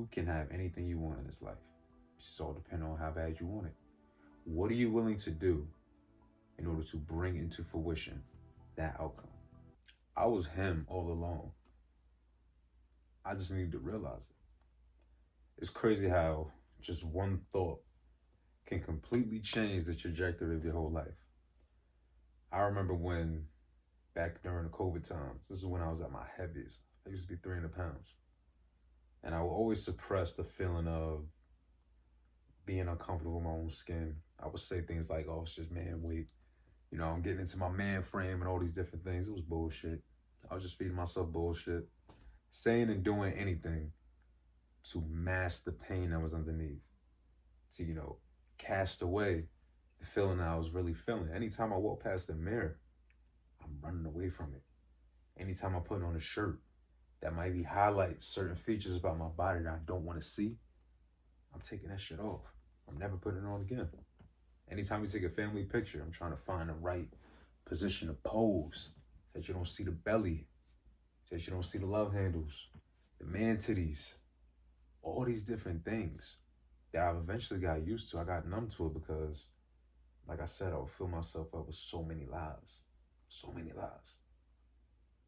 You can have anything you want in this life. It's just all depending on how bad you want it. What are you willing to do in order to bring into fruition that outcome? I was him all along. I just needed to realize it. It's crazy how just one thought can completely change the trajectory of your whole life. I remember when, back during the COVID times, this is when I was at my heaviest. I used to be 300 pounds. And I would always suppress the feeling of being uncomfortable with my own skin. I would say things like, oh, it's just man weight. I'm getting into my man frame and all these different things. It was bullshit. I was just feeding myself bullshit. Saying and doing anything to mask the pain that was underneath. To, cast away the feeling that I was really feeling. Anytime I walk past the mirror, I'm running away from it. Anytime I put on a shirt that might be highlight certain features about my body that I don't want to see, I'm taking that shit off. I'm never putting it on again. Anytime we take a family picture, I'm trying to find the right position to pose, that you don't see the belly, that you don't see the love handles, the man titties, all these different things that I've eventually got used to. I got numb to it because, like I said, I would fill myself up with so many lies.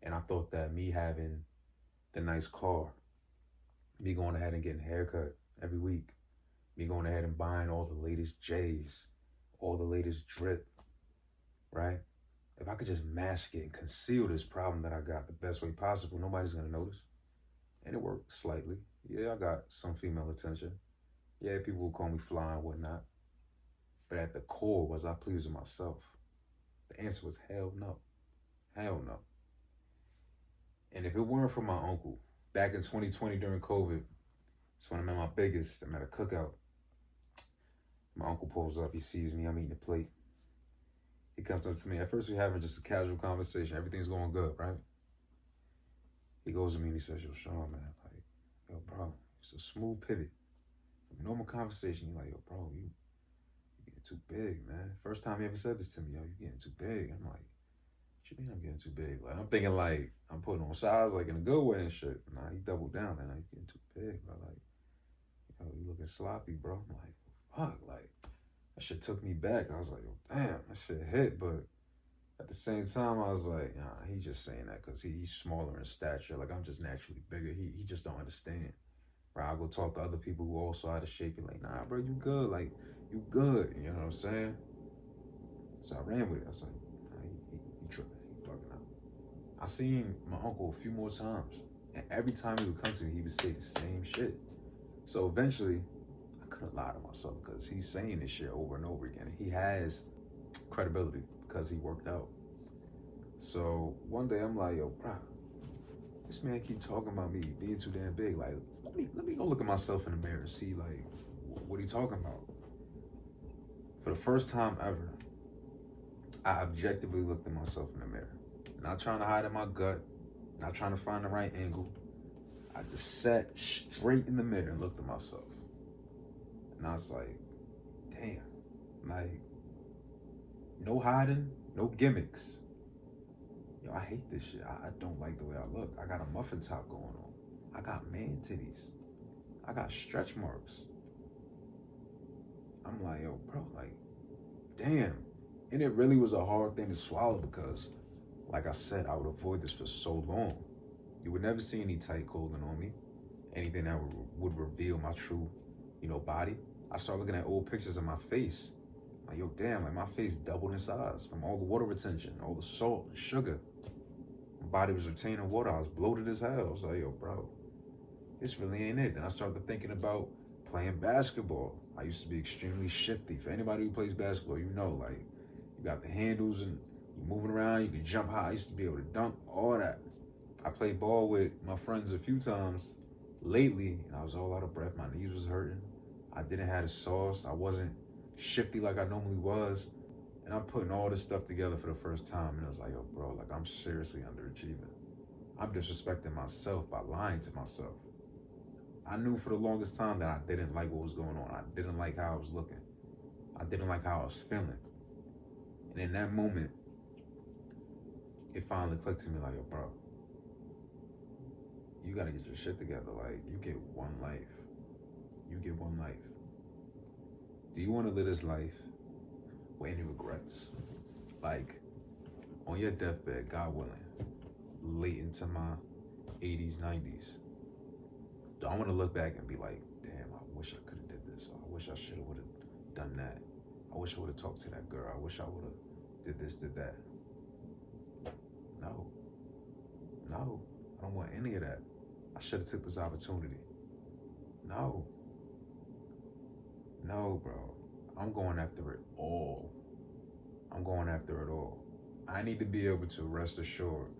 And I thought that me having the nice car, me going ahead and getting a haircut every week, me going ahead and buying all the latest J's, all the latest drip, right? If I could just mask it and conceal this problem that I got the best way possible, nobody's gonna notice. And it worked slightly. Yeah, I got some female attention. Yeah, people will call me fly and whatnot. But at the core, was I pleased with myself? The answer was hell no. Hell no. And if it weren't for my uncle, back in 2020 during COVID, it's when I'm at my biggest. I'm at a cookout. My uncle pulls up, he sees me, I'm eating a plate. He comes up to me. At first we're having just a casual conversation. Everything's going good, right? He goes to me and he says, yo, Sean, man, like, yo, bro, it's a smooth pivot. From normal conversation, you're like, yo, bro, you getting too big, man. First time he ever said this to me, yo, you getting too big. I'm like, what you mean I'm getting too big? Like, I'm thinking like, I'm putting on size like in a good way and shit. Nah, he doubled down, man. Like, you getting too big, bro. Like, yo, you looking sloppy, bro. I'm like, fuck, like, that shit took me back. I was like, oh, damn, that shit hit. But at the same time, I was like, nah, he's just saying that because he's smaller in stature. Like, I'm just naturally bigger. He just don't understand. Right? I'll go talk to other people who also out of shape. Be like, nah, bro, you good. Like, you good. You know what I'm saying? So I ran with it. I was like, nah, he tripping. He fucking out. I seen my uncle a few more times. And every time he would come to me, he would say the same shit. So eventually, I couldn't lie to myself because he's saying this shit over and over again. He has credibility because he worked out. So one day I'm like, yo, bro, this man keep talking about me being too damn big. Like, let me go look at myself in the mirror and see like what he talking about. For the first time ever, I objectively looked at myself in the mirror. Not trying to hide in my gut, not trying to find the right angle. I just sat straight in the mirror and looked at myself. And I was like, damn, like, no hiding, no gimmicks. Yo, I hate this shit. I don't like the way I look. I got a muffin top going on. I got man titties. I got stretch marks. I'm like, yo, bro, like, damn. And it really was a hard thing to swallow because, like I said, I would avoid this for so long. You would never see any tight clothing on me, anything that would reveal my true, body. I started looking at old pictures of my face. Like, yo, damn, like my face doubled in size from all the water retention, all the salt and sugar. My body was retaining water. I was bloated as hell. I was like, yo, bro, this really ain't it. Then I started thinking about playing basketball. I used to be extremely shifty. For anybody who plays basketball, like, you got the handles and you're moving around, you can jump high. I used to be able to dunk, all that. I played ball with my friends a few times lately, and I was all out of breath. My knees was hurting. I didn't have the sauce. I wasn't shifty like I normally was. And I'm putting all this stuff together for the first time, and I was like, yo, bro, like, I'm seriously underachieving. I'm disrespecting myself by lying to myself. I knew for the longest time that I didn't like what was going on. I didn't like how I was looking. I didn't like how I was feeling. And in that moment, it finally clicked to me like, yo, bro, you gotta get your shit together. Like, you get one life. You get one life. Do you want to live this life with any regrets? Like, on your deathbed, God willing, late into my 80s, 90s, do I want to look back and be like, damn, I wish I could have did this. Or I wish I should have would have done that. I wish I would have talked to that girl. I wish I would have did this, did that. No. No. I don't want any of that. I should have took this opportunity. No. No, bro. I'm going after it all. I'm going after it all. I need to be able to rest assured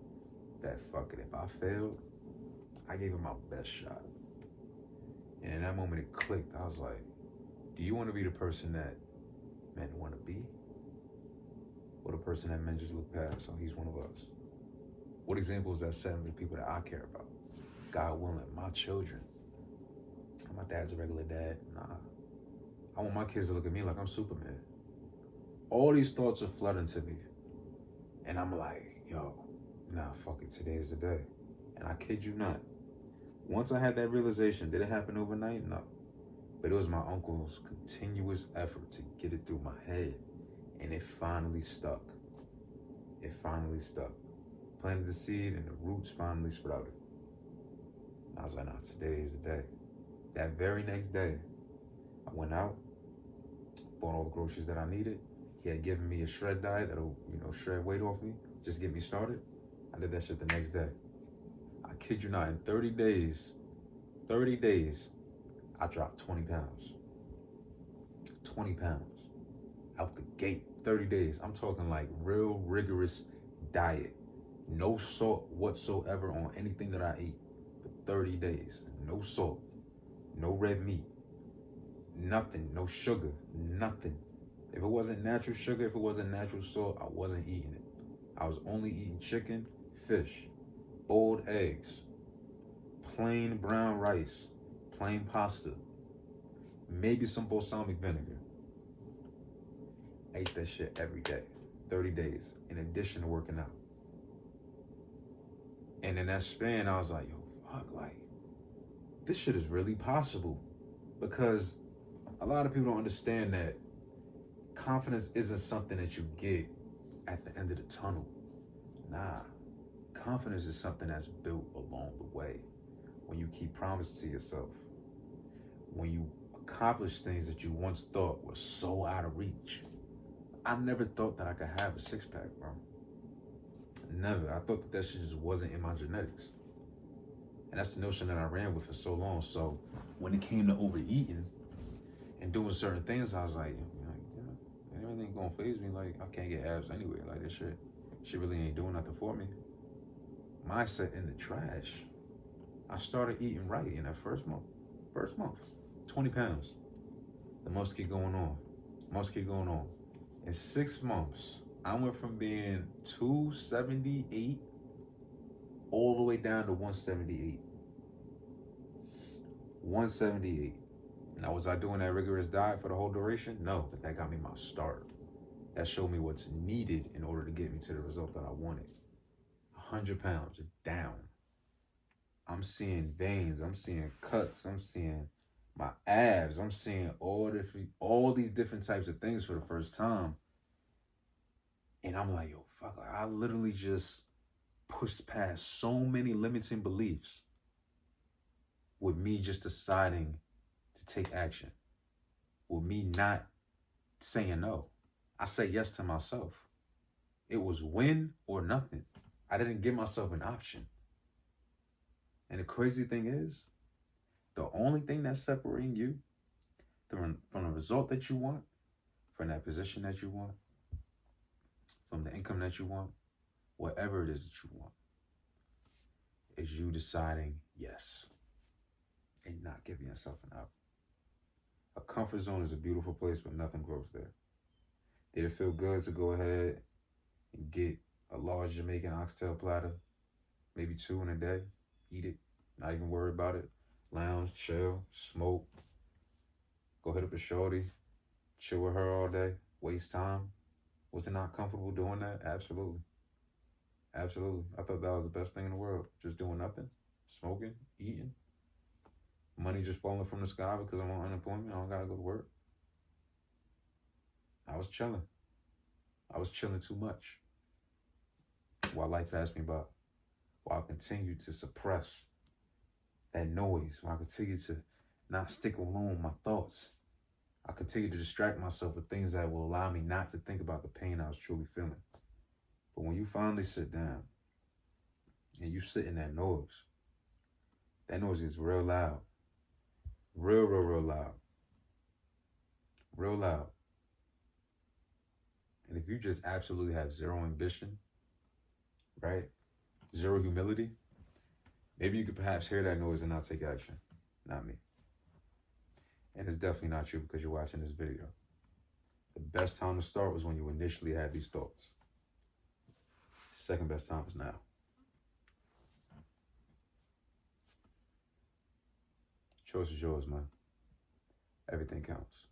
that fuck it, if I failed, I gave it my best shot. And in that moment it clicked. I was like, do you want to be the person that men want to be? Or the person that men just look past, so he's one of us? What example is that setting for the people that I care about? God willing, my children. My dad's a regular dad. Nah. I want my kids to look at me like I'm Superman. All these thoughts are flooding to me. And I'm like, yo, nah, fuck it, today is the day. And I kid you not, once I had that realization, did it happen overnight? No. But it was my uncle's continuous effort to get it through my head. And it finally stuck. It finally stuck. Planted the seed and the roots finally sprouted. I was like, nah, today is the day. That very next day, I went out, bought all the groceries that I needed. He had given me a shred diet that'll, shred weight off me, just get me started. I did that shit the next day. I kid you not, in 30 days, I dropped 20 pounds. 20 pounds. Out the gate, 30 days. I'm talking like real rigorous diet. No salt whatsoever on anything that I eat for 30 days. No salt, no red meat, nothing, no sugar, nothing. If it wasn't natural sugar, if it wasn't natural salt, I wasn't eating it. I was only eating chicken, fish, boiled eggs, plain brown rice, plain pasta, maybe some balsamic vinegar. I ate that shit every day, 30 days, in addition to working out. And in that span, I was like, yo, fuck, like, this shit is really possible. Because a lot of people don't understand that confidence isn't something that you get at the end of the tunnel. Nah, confidence is something that's built along the way. When you keep promises to yourself, when you accomplish things that you once thought were so out of reach. I never thought that I could have a six-pack, bro. Never. I thought that shit just wasn't in my genetics. And that's the notion that I ran with for so long. So when it came to overeating and doing certain things, I was like, everything gonna faze me. Like, I can't get abs anyway. Like, this shit really ain't doing nothing for me. Mindset in the trash. I started eating right in that first month, 20 pounds. The months keep going on. In 6 months, I went from being 278 all the way down to 178. 178. Now, was I doing that rigorous diet for the whole duration? No, but that got me my start. That showed me what's needed in order to get me to the result that I wanted. 100 pounds down. I'm seeing veins, I'm seeing cuts, I'm seeing my abs, I'm seeing all these different types of things for the first time. And I'm like, yo, fuck, I literally just pushed past so many limiting beliefs with me just deciding to take action, with me not saying no. I say yes to myself. It was win or nothing. I didn't give myself an option. And the crazy thing is, the only thing that's separating you from the result that you want, from that position that you want, from the income that you want, whatever it is that you want, is you deciding yes and not giving yourself an out. A comfort zone is a beautiful place, but nothing grows there. Did it feel good to go ahead and get a large Jamaican oxtail platter, maybe 2 in a day, eat it, not even worry about it, lounge, chill, smoke, go hit up a shorty, chill with her all day, waste time? Was it not comfortable doing that? Absolutely. Absolutely. I thought that was the best thing in the world. Just doing nothing, smoking, eating. money just falling from the sky because I'm on unemployment. I don't gotta go to work. I was chilling. I was chilling too much while life passed me by. While I continued to suppress that noise. While I continued to not stick alone with my thoughts. I continued to distract myself with things that will allow me not to think about the pain I was truly feeling. But when you finally sit down and you sit in that noise gets real loud. Real loud. Real loud. And if you just absolutely have zero ambition, right? Zero humility, maybe you could perhaps hear that noise and not take action. Not me. And it's definitely not you because you're watching this video. The best time to start was when you initially had these thoughts. Second best time is now. Choice is yours, man. Everything counts.